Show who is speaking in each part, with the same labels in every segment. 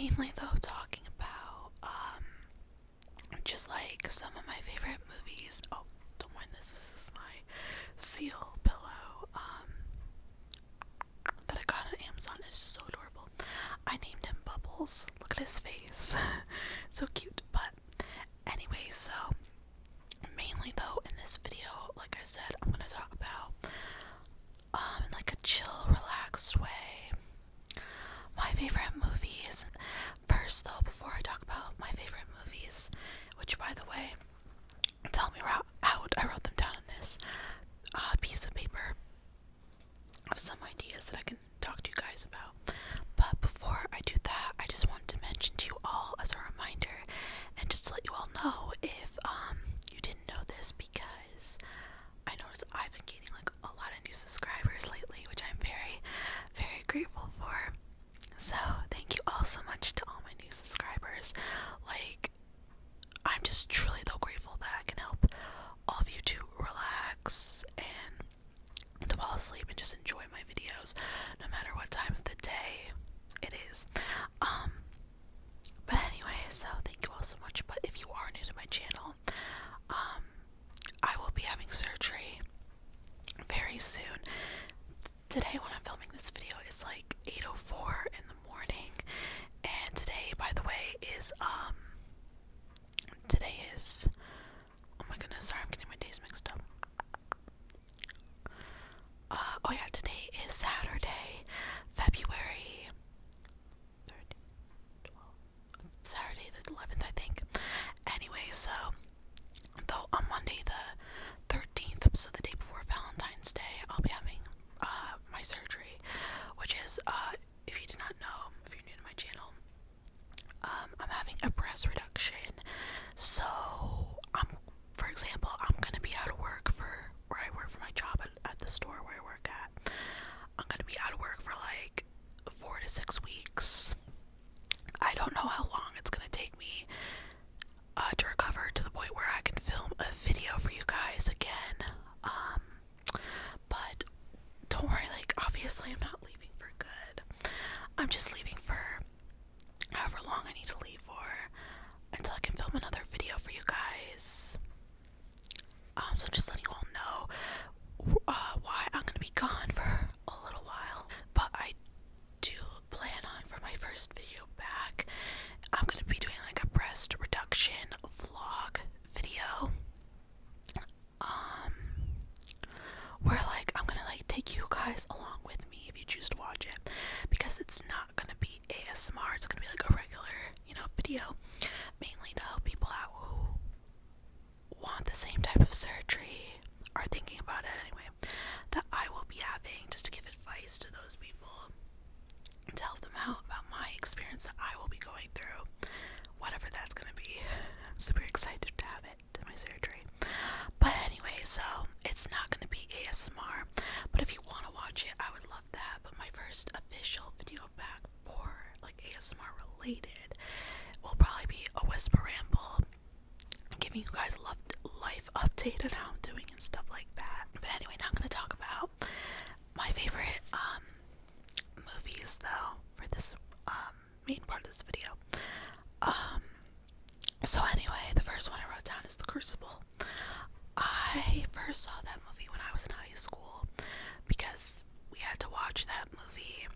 Speaker 1: mainly though talking about just like some of my favorite movies. Oh, don't mind this. This is my seal pillow that I got on Amazon. It's so adorable. I named him Bubbles. Look at his face. So cute. But anyway, so mainly though in this video, like I said, I'm gonna talk about in like a chill, relaxed way, my favorite movies. First though, before I talk about my favorite movies, which by the way, tell me out, I wrote them down on this piece of paper of some ideas that I can talk to you guys about. But before I do that, I just wanted to mention to you all as a reminder, and just to let you all know if you didn't know this, because I noticed I've been gaining like a lot of new subscribers lately, which I'm very, very grateful for. So thank you all so much to all my new subscribers. Like, I'm just truly though grateful that I can help all of you to relax and to fall asleep and just enjoy my videos, no matter what time of the day it is. But anyway, so thank you all so much. But if you are new to my channel, I will be having surgery very soon. Today when I'm filming this video, it's like 8:04 in the morning, and today, by the way, is oh my goodness, sorry, I'm getting my days mixed up. Oh yeah, today is Saturday, February 13th, 12th, Saturday the 11th, I think. Anyway, so, though on Monday the 13th, so the day before Valentine's Day, I'll be having my surgery, which is, if you did not know, if you're new to my channel, I'm having a breast reduction. So, for example, I'm gonna be out of work for where I work for my job at the store where I work at. I'm gonna be out of work for like 4 to 6 weeks. I don't know how long it's gonna take me to recover to the point where I can film a video for you guys again. But don't worry, like, obviously I'm not leaving for good. I'm just leaving for however long I need to leave for until I can film another video for you guys. So just letting you all know why I'm gonna be gone for a little while. But I do plan on, for my first video back, I'm gonna be doing like a breast reduction vlog video. Where like I'm gonna like take you guys along with me if you choose to watch it, because it's not gonna be ASMR, it's gonna be like a regular, video, mainly to help people out who want the same type of surgery, or thinking about it anyway, that I will be having, just to give advice to those people, to help them out about my experience that I will be going through, whatever that's gonna be. I'm super excited to have it, to my surgery. But anyway, so it's not gonna be ASMR, but if you want to watch it, I would love that. But my first official video back for like ASMR related will probably be a Whisper Ramble, giving you guys a life update on how I'm doing and stuff like that. But anyway, now I'm gonna talk about my favorite movies though for this main part of this video. So anyway, the first one I wrote down is The Crucible. I first saw that movie when I was in high school because we had to watch that movie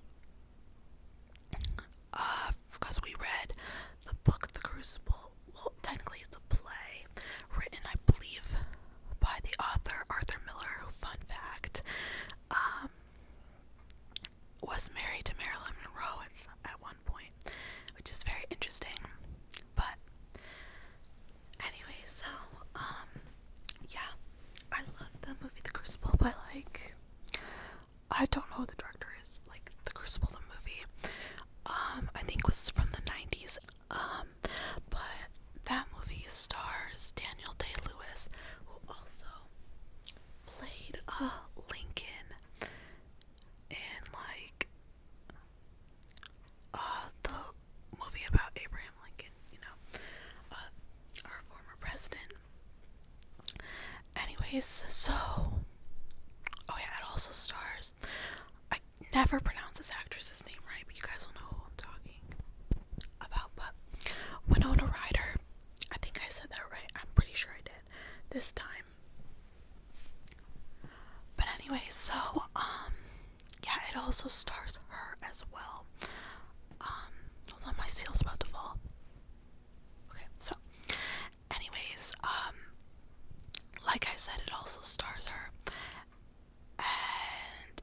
Speaker 1: because we read the book The Crucible. Well, technically it's a play written, I believe, by the author Arthur Miller, who, fun fact, was married to Marilyn Monroe at one point, which is very interesting. But anyway, so yeah, I love the movie The Crucible, but like, I don't know who the director is. Like, The Crucible, the movie, I think was from the 90s. But that movie stars Daniel Day-Lewis, who also played Lincoln in like the movie about Abraham Lincoln, our former president. Anyways, so, oh yeah, it also stars, I never pronounce this actress's name right, but you guys will know who I'm talking about. this time. But anyway, so yeah, it also stars her as well. Hold on, my seal's about to fall. Okay, so anyways, like I said, it also stars her, and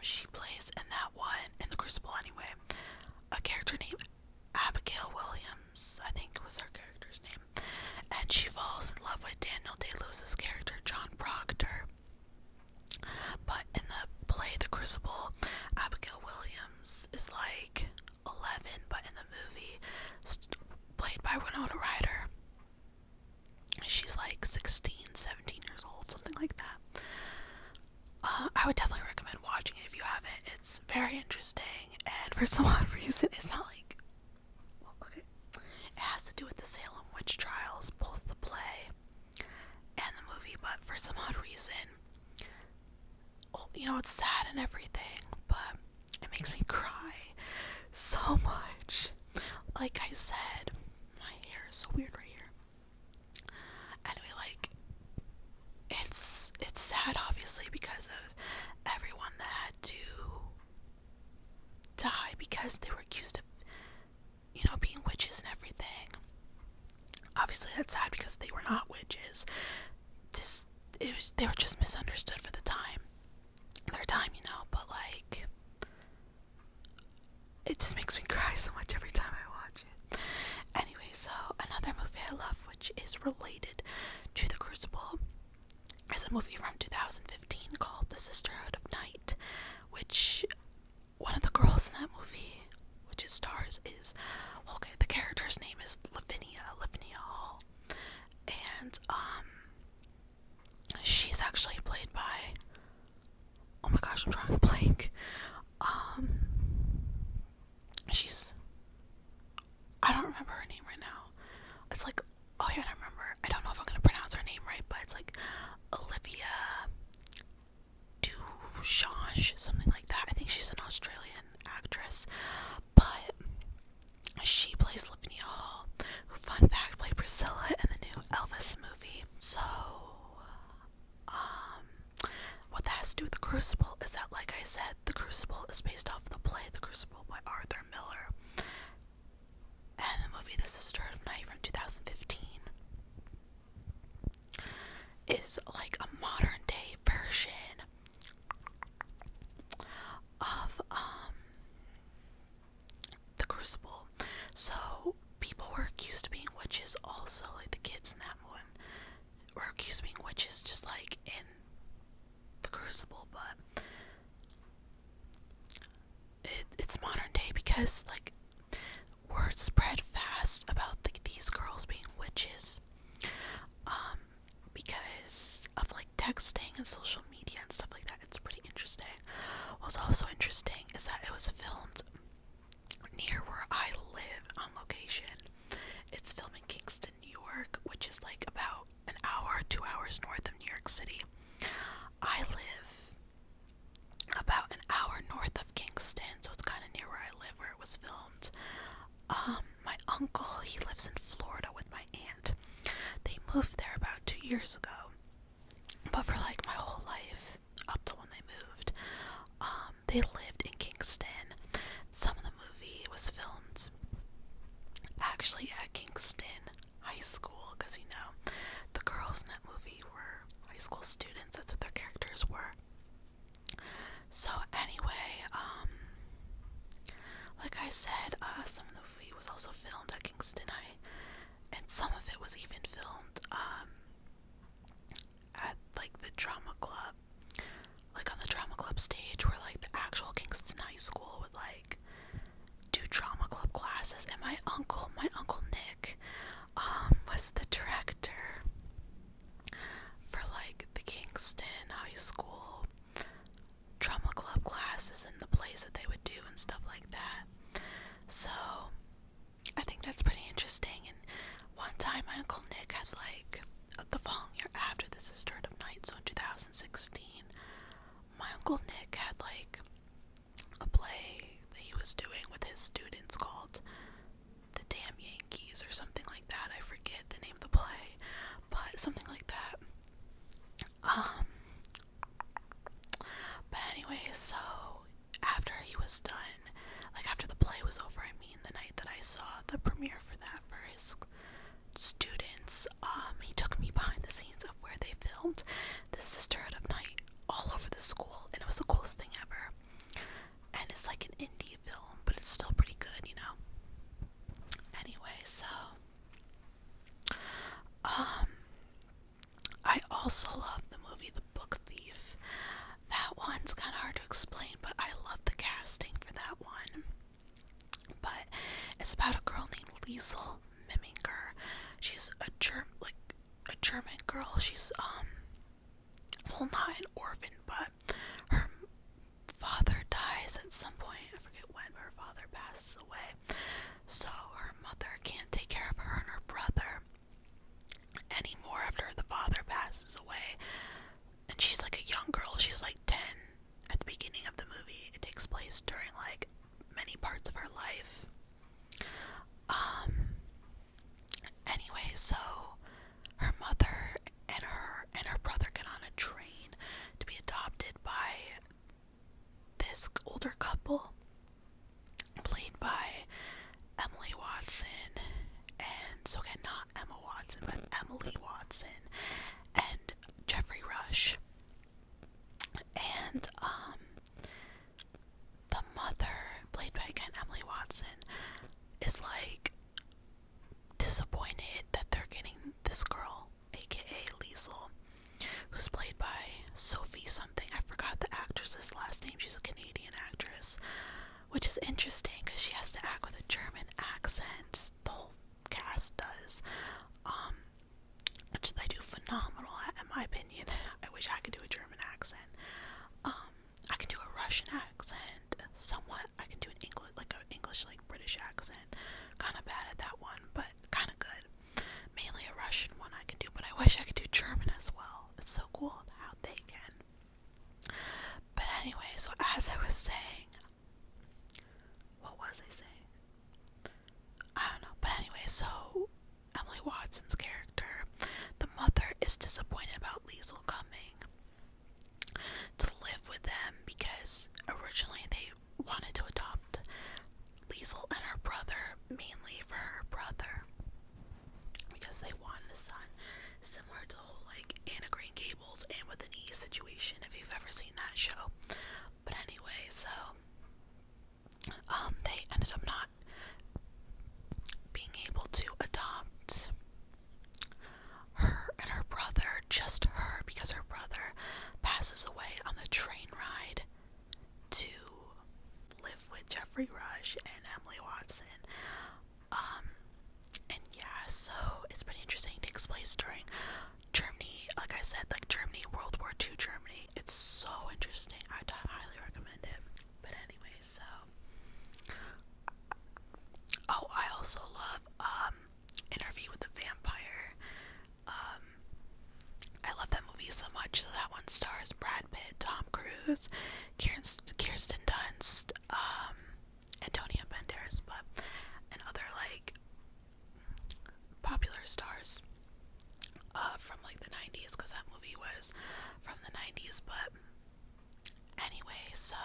Speaker 1: she plays in that one, in the Crucible anyway, a character named Abigail Williams, I think was her character's name, and she falls in love with Daniel Day-Lewis's character, John Proctor. But in the play, The Crucible, Abigail Williams is like 11, but in the movie, played by Winona Ryder, she's like 16, 17 years old, something like that. I would definitely recommend watching it if you haven't. It's very interesting, and for some odd reason, it's not like, well, okay, it has to do with the Salem witch trials, both the play and the movie, but for some odd reason, you know, it's sad and everything, but it makes me cry so much. Like I said, my hair is so weird right here. Anyway, like, it's sad obviously because of everyone that had to die because they were accused of, you know, being witches and everything. Obviously that's sad because they were not witches. They were just misunderstood for the time. Their time, you know, but like, it just makes me cry so much every time I watch it. Anyway, so another movie I love, which is related to The Crucible, is a movie from 2015 called The Sisterhood of Night, which one of the girls in that movie, which it stars, is, well, okay, the character's name is Lavinia Hall, and she's actually played by, oh my gosh, I'm trying to blank. I don't remember her name right now. It's like, oh yeah, I remember. I don't know if I'm gonna pronounce her name right, but it's like Olivia Duchange, something like that. I think she's an Australian actress, but she plays Lavinia Hall, who, fun fact, played Priscilla in the new Elvis movie. So, what that has to do with The Crucible is that, like I said, The Crucible is based off the play The Crucible by Arthur Miller, and the movie The Sisterhood of Night from 2015 is like a modern day version of The Crucible. So people were accused of being witches also, like the kids in that one were accused of being witches just like in The Crucible, but it's modern day because like word spread fast about these girls being witches, because of like texting and social media and stuff like that. It's pretty interesting. What's also interesting is that it was filmed near where I live on location. It's filmed in Kingston, New York, which is like about an hour, 2 hours north of New York City. I live about an hour north of Kingston, so it's kind of near where I live, where it was filmed. My uncle, he lives in Florida with my aunt. They moved there about 2 years ago, but for like my whole life, up to when they moved, they lived in Kingston. Some of the movie was filmed actually at Kingston High School, because, you know, the girls in that movie were high school students. That's what their characters were. So anyway, like I said, some of the movie was also filmed at Kingston High, and some of it was even filmed at like the drama club, like on the drama club stage, where like the actual Kingston High School would like do drama club classes. And my uncle Nick, was the director for like the Kingston High School drama club classes and the plays that they would do and stuff like that. So I think that's pretty interesting, and students. He took me behind the scenes of where they filmed the Sisterhood of Night all over the school, and it was the coolest thing ever. And it's like an indie film, but it's still pretty good, you know. Anyway, so I also love the movie The Book Thief. That one's kind of hard to explain, but I love the casting for that one. But it's about a girl named Liesel Miminger. She's a German girl. She's well, not an orphan, but her father dies at some point. I forget when, but her father passes away. So her mother can't take care of her and her brother anymore after the father passes away. And she's like a young girl. She's like 10 at the beginning of the movie. It takes place during like many parts of her life. Anyway, so her mother and her brother get on a train to be adopted by this older couple played by Emily Watson, and so again, not Emma Watson, but Emily Watson and Jeffrey Rush. And the mother, played by again Emily Watson, is like disappointed that they're getting this girl, aka Liesel, who's played by Sophie something. I forgot the actress's last name. She's a Canadian actress, which is interesting because she has to act with a German accent. The whole cast does, which they do phenomenal at, in my opinion. I wish I could do a German accent. I can do a Russian accent, somewhat. I can do an English, like British accent. Kind of bad at that one, but kind of good. Mainly a Russian one I can do, but I wish I could do German as well. It's so cool how they can. But anyway, so as I was saying, what was I saying? I don't know. But anyway, so Emily Watson's character, the mother, is disappointed about Liesel coming to live with them because originally they wanted to adopt Liesel and her brother, mainly for her brother, because they wanted a son, similar to the whole like Anna Green Gables and with an E situation, if you've ever seen that show. But anyway, so they ended up not being able to adopt her and her brother, just her, because her brother passes away on the train ride to live with Jeffrey Rush and Emily Watson. And yeah, so it's pretty interesting. It takes place during Germany, like I said, like Germany, World War II Germany. It's so interesting. I highly recommend it. But anyway, so I also love Interview with the Vampire. I love that movie so much. So that one stars Brad Pitt, Tom Cruise, Kirsten Dunst, Antonio Banderas, and other like popular stars from like the 90s, because that movie was from the 90s. But anyway, so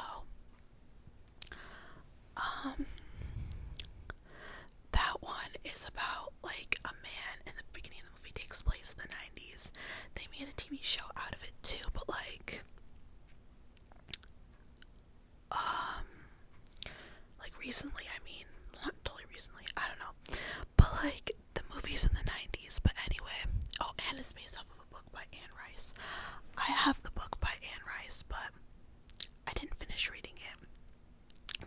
Speaker 1: that one is about like a man, in the beginning of the movie takes place in the 90s. They made a TV show out of it too, but like recently, I mean, not totally recently, I don't know, but like the movie's in the 90s. But anyway, and it's based off of a book by Anne Rice. I have the book by Anne Rice, but I didn't finish reading it.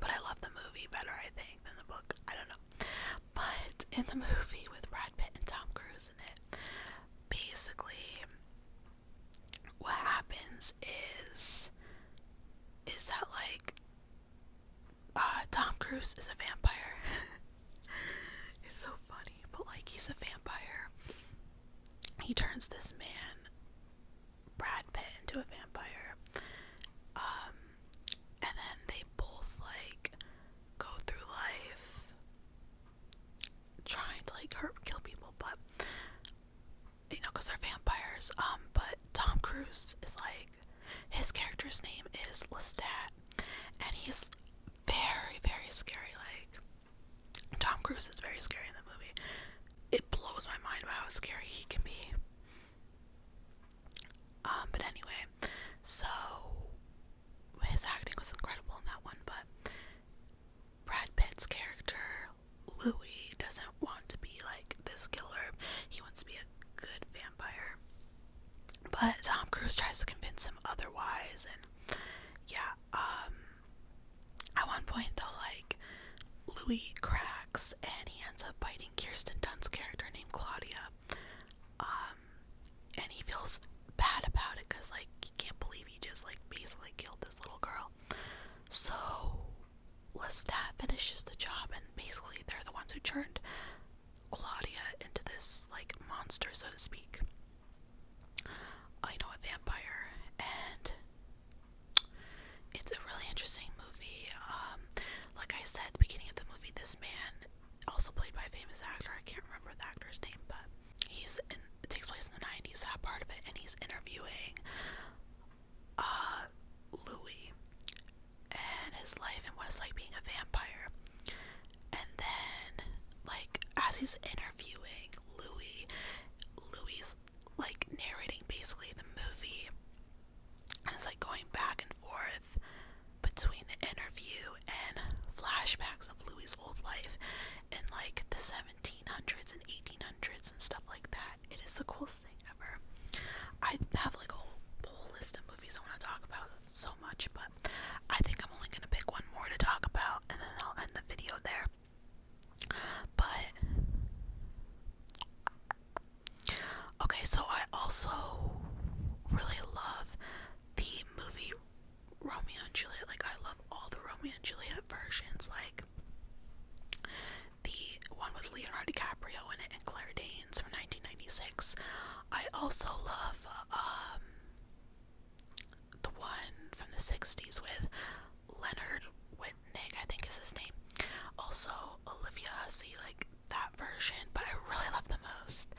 Speaker 1: But I love the movie better, I think, than the book. I don't know. But in the movie with Brad Pitt and Tom Cruise in it, basically what happens is that like Tom Cruise is a vampire. It's so funny, but like he's a vampire. He turns this man, Brad Pitt, into a vampire. And then they both like go through life trying to like kill people, but you know, because they're vampires. But Tom Cruise is like, his character's name is Lestat, and he's very, very scary. Like, Tom Cruise is very scary in the movie. It blows my mind and how scary he can be. But anyway, so his acting was incredible in that one, but Brad Pitt's character, Louis, doesn't want to be like this killer. He wants to be a good vampire. But Tom Cruise tries to convince him otherwise, and yeah, at one point though, like, Louis cracks and he ends up biting Kirsten Dunst's character named Claudia. And he feels bad about it because, like, he can't believe he just, like, basically killed this little girl. So Lestat finishes the job, and basically they're the ones who turned Claudia into this, like, monster, so to speak. A vampire, and it's a really interesting movie. Like I said at the beginning of the movie, this man, also played by a famous actor, I can't remember the actor's name, but it takes place in the 90s, that part of it, and he's interviewing Louis and his life and what it's like being a vampire. And then, like, as he's interviewing Louis like narrating basically the movie, and it's like going back and forth between the interview and flashbacks of Louis' old life in like the 1700s and 1800s and stuff like that. It is the coolest thing ever. I have like a whole list of movies I want to talk about so much, but I think I'm only gonna pick one more to talk about, and then I'll end the video there. But okay, so I also really love the movie Romeo and Juliet. Like, I love all the Romeo and Juliet versions, like the one with Leonardo DiCaprio in it and Claire Danes from 1996. I also love the one from the 60s with Leonard Whitnick, I think is his name. Also Olivia Hussey, like that version, but I really love the most.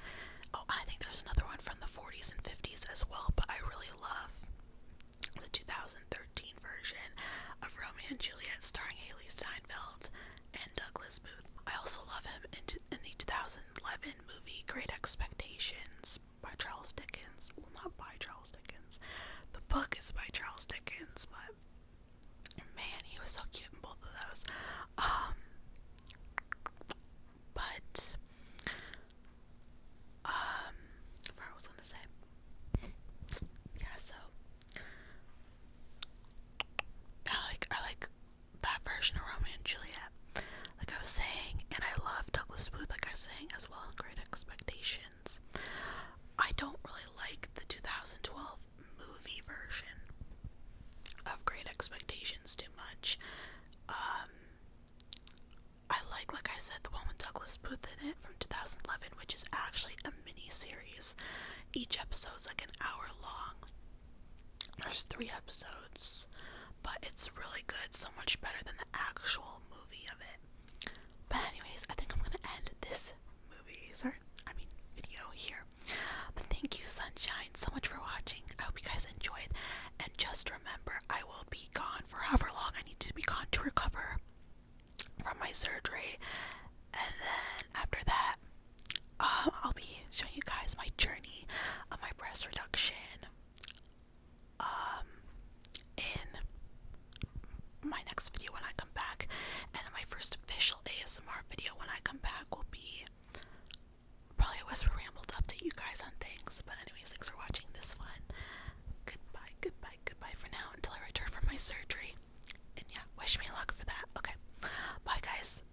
Speaker 1: Oh, and I think there's another one from the 40s and 50s as well, but I really love the 2013 version of Romeo and Juliet starring Haley Steinfeld and Douglas Booth. I also love him in the 2011 movie Great Expectations by Charles Dickens. Well, not by Charles Dickens. The book is by Charles Dickens, but man, he was so cute in both of those. But I forgot what I was gonna say. Yeah, so I like that version of Romeo and Juliet, like I was saying, and I love Douglas Booth, like I was saying, as well in Great Expectations. I don't really like the 2012 movie version of Great Expectations too much. I like I said, the one with Douglas Booth in it from 2011, which is actually a mini-series. Each episode's like an hour long. There's 3 episodes, but it's really good, so much better than the actual movie of it. But anyways, I think I'm gonna end this video here. But thank you, Sunshine, so much for watching. I hope you guys enjoyed, and just remember, I will be gone for however long I need to be gone to recover from my surgery, and then after that, I'll be showing you guys my journey of my breast reduction in my next video when I come back, and then my first official ASMR video when I come back will be probably a Whisper Ramble to update you guys on things. But anyways, thanks for watching this one. Goodbye for now until I return from my surgery, and yeah, wish me luck for that. Okay, bye guys.